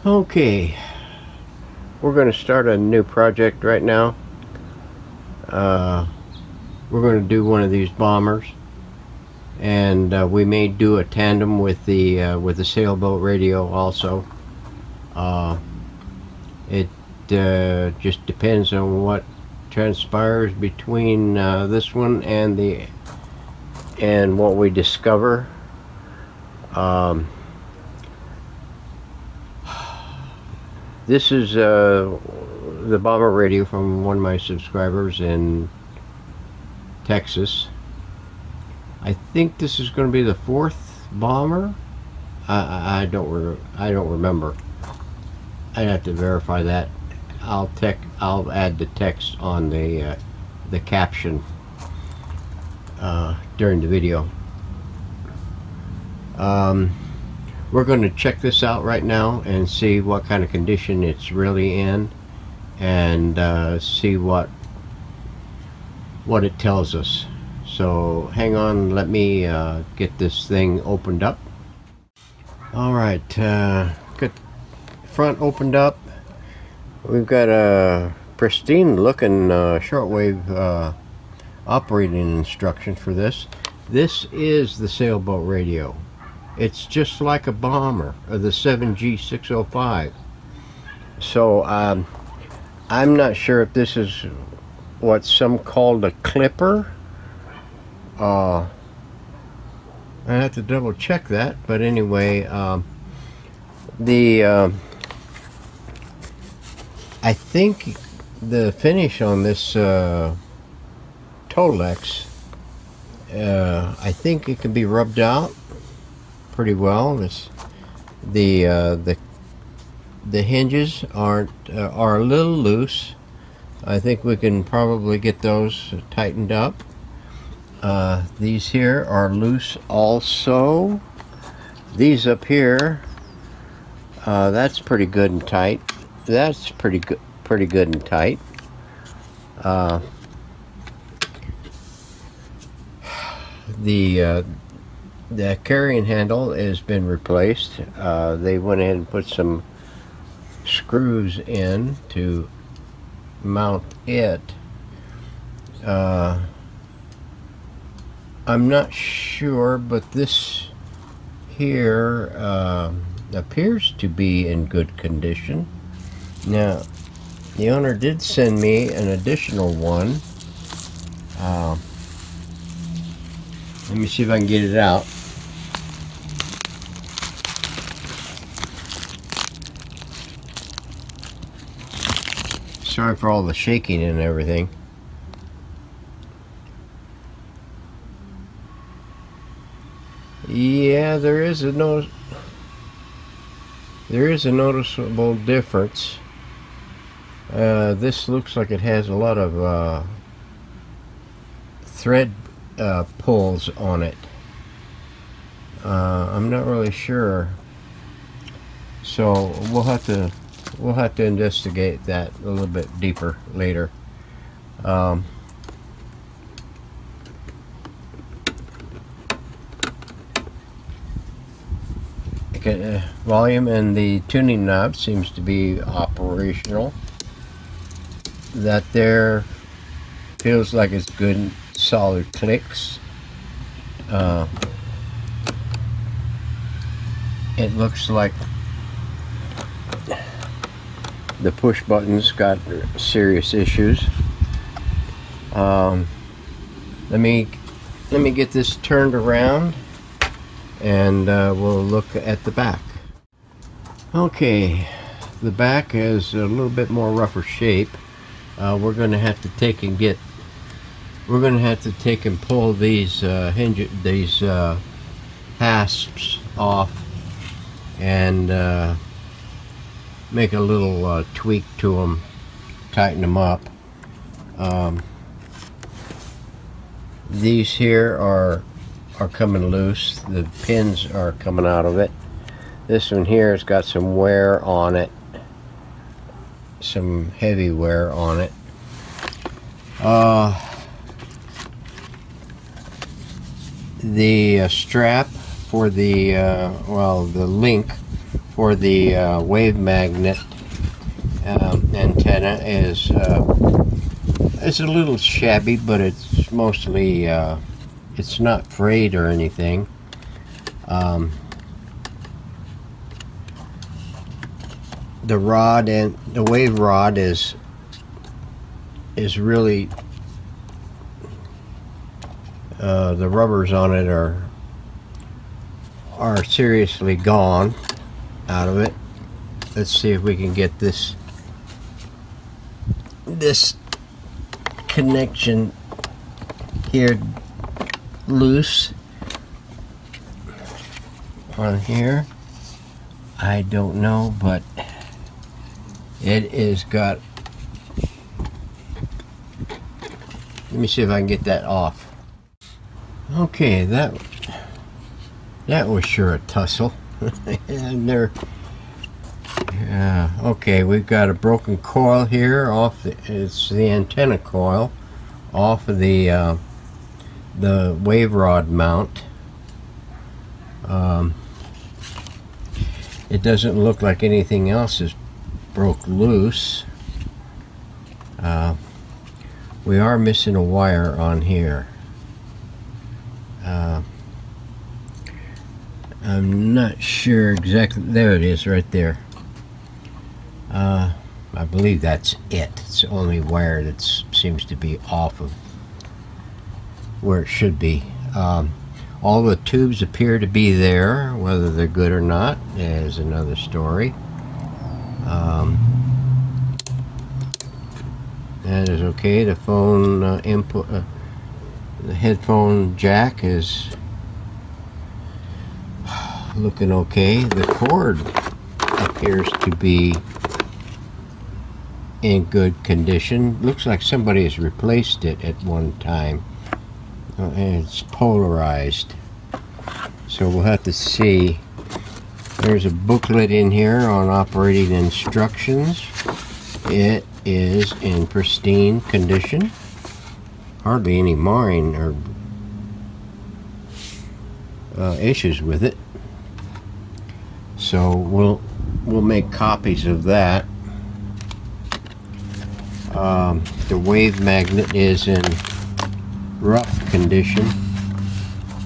Okay, we're going to start a new project right now. We're going to do one of these bombers, and we may do a tandem with the sailboat radio also. It just depends on what transpires between this one and what we discover. This is the bomber radio from one of my subscribers in Texas. I think this is going to be the 4th bomber. I don't remember. I'd have to verify that. I'll add the text on the caption during the video. We're going to check this out right now and see what kind of condition it's really in, and see what it tells us. So hang on, let me get this thing opened up. Alright, got front opened up. We've got a pristine looking shortwave operating instruction for this. This is the sailboat radio. It's just like a bomber, the 7G605. So I'm not sure if this is what some called a clipper. I have to double check that, but anyway, I think the finish on this Tolex, I think it can be rubbed out pretty well. The hinges are a little loose. I think we can probably get those tightened up. These here are loose also. These up here, that's pretty good and tight. That's pretty good and tight. The carrying handle has been replaced. They went ahead and put some screws in to mount it. I'm not sure, but this here appears to be in good condition. Now, the owner did send me an additional one. Let me see if I can get it out. Sorry for all the shaking and everything. Yeah, there is a noticeable difference. This looks like it has a lot of thread pulls on it. I'm not really sure, so we'll have to investigate that a little bit deeper later. Volume and the tuning knob seems to be operational. That there feels like it's good solid clicks. It looks like the push buttons got serious issues. Let me get this turned around, and we'll look at the back. Okay, the back is a little bit more rougher shape. We're going to have to take and pull these hasps off and make a little tweak to them, tighten them up. These here are coming loose. The pins are coming out of it. This one here has got some wear on it, some heavy wear on it. The strap for the the link for the wave magnet antenna is it's a little shabby, but it's mostly it's not frayed or anything. The rod and the wave rod is really the rubbers on it are seriously gone out of it. Let's see if we can get this connection here loose on here. I don't know, but it is got. Let me see if I can get that off. Okay, that was sure a tussle. And there. Okay, we've got a broken coil here off. It's the antenna coil off of the wave rod mount. It doesn't look like anything else is broke loose. We are missing a wire on here. I'm not sure exactly. There it is, right there. I believe that's it. It's the only wire that seems to be off of where it should be. All the tubes appear to be there. Whether they're good or not is another story. That is okay. The phone input, the headphone jack is looking okay. The cord appears to be in good condition. Looks like somebody has replaced it at one time. And it's polarized, so we'll have to see. There's a booklet in here on operating instructions. It is in pristine condition. Hardly any marring or issues with it. So we'll make copies of that. The wave magnet is in rough condition.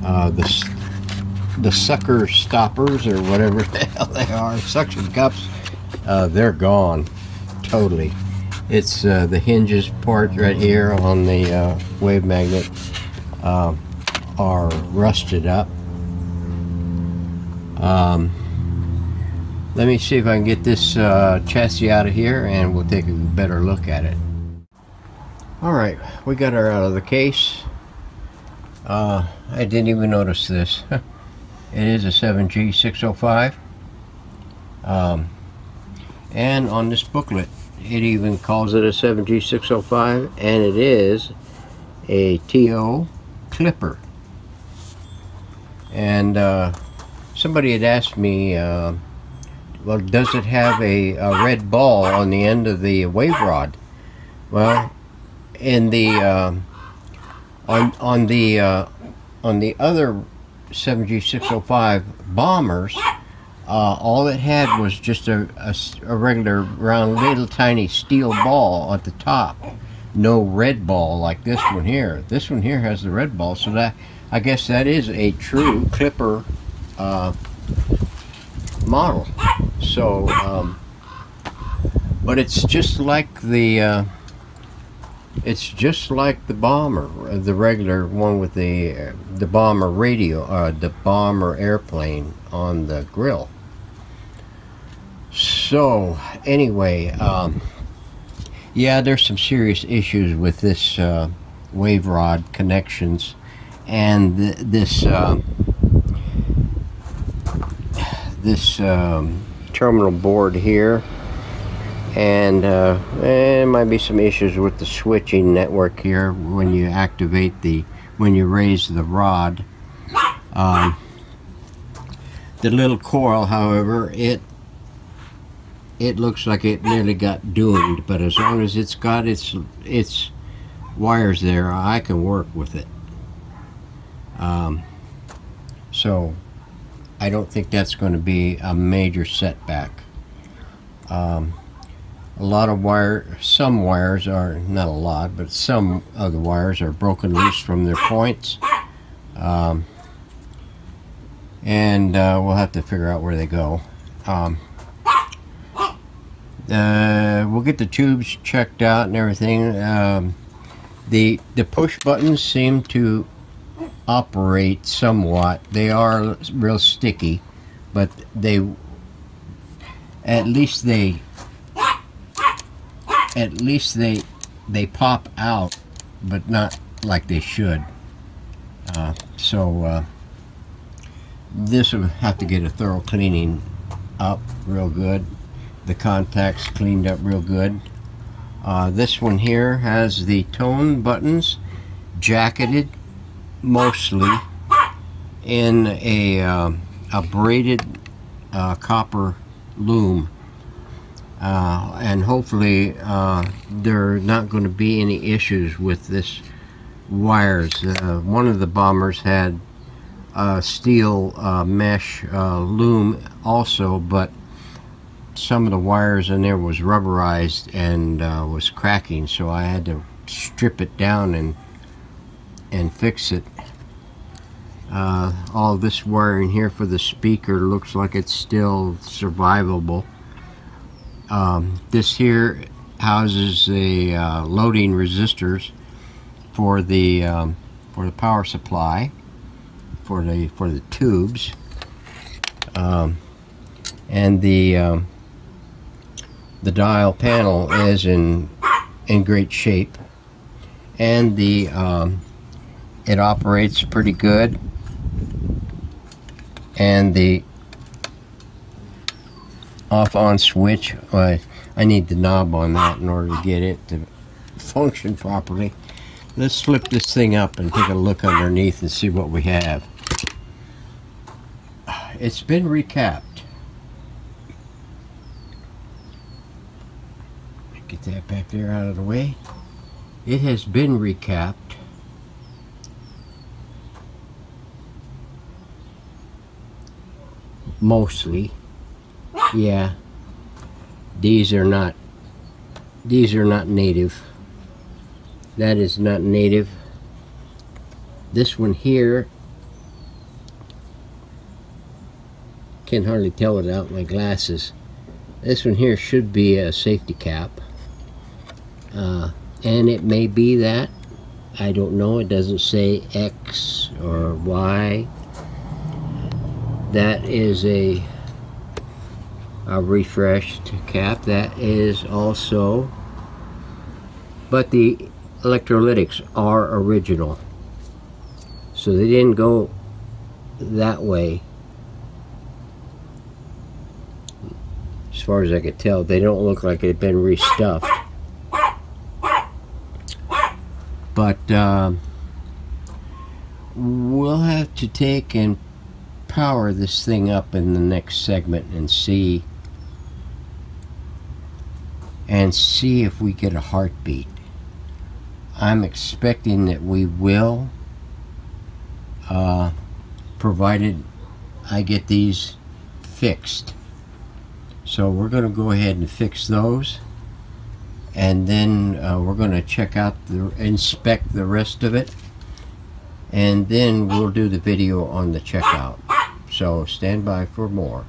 The sucker stoppers, or whatever the hell they are, suction cups, they're gone totally. It's the hinges part right here on the wave magnet are rusted up. Let me see if I can get this chassis out of here, and we'll take a better look at it. Alright, we got her out of the case. I didn't even notice this. It is a 7G605. And on this booklet, it even calls it a 7G605, and it is a T.O clipper. And somebody had asked me, well, does it have a red ball on the end of the wave rod? Well, in the on the other 7G605 bombers, all it had was just a regular round little tiny steel ball at the top. No red ball like this one here. This one here has the red ball, so that, I guess that is a true clipper model. So, but it's just like the bomber, the regular one with the bomber radio, the bomber airplane on the grill. So anyway, yeah, there's some serious issues with this wave rod connections and this terminal board here, and there might be some issues with the switching network here when you activate when you raise the rod. The little coil, however, it looks like it nearly got doomed, but as long as it's got its wires there, I can work with it. So I don't think that's going to be a major setback. A lot of some wires are, not a lot, but some of the wires are broken loose from their points. And we'll have to figure out where they go. We'll get the tubes checked out and everything. The push buttons seem to operate somewhat. They are real sticky, but at least they pop out, but not like they should. So this will have to get a thorough cleaning up real good. The contacts cleaned up real good. This one here has the tone buttons jacketed mostly in a braided copper loom, and hopefully there are not going to be any issues with this wires. One of the bombers had steel mesh loom also, but some of the wires in there was rubberized and was cracking, so I had to strip it down and fix it. All this wiring here for the speaker looks like it's still survivable. This here houses the loading resistors for the power supply for the tubes, and the dial panel is in great shape, and it operates pretty good, and the off-on switch, I need the knob on that in order to get it to function properly. Let's flip this thing up and take a look underneath and see what we have. It's been recapped. Get that back there out of the way. It has been recapped. Mostly. Yeah. These are not native. That is not native. This one here, can hardly tell without my glasses. This one here should be a safety cap. And it may be that. I don't know. It doesn't say X or Y. That is a refreshed cap. That is also, but the electrolytics are original, so they didn't go that way. As far as I could tell, they don't look like they've been restuffed. But we'll have to take and power this thing up in the next segment and see if we get a heartbeat. I'm expecting that we will, provided I get these fixed. So we're going to go ahead and fix those, and then we're going to check out inspect the rest of it, and then we'll do the video on the checkout. So stand by for more.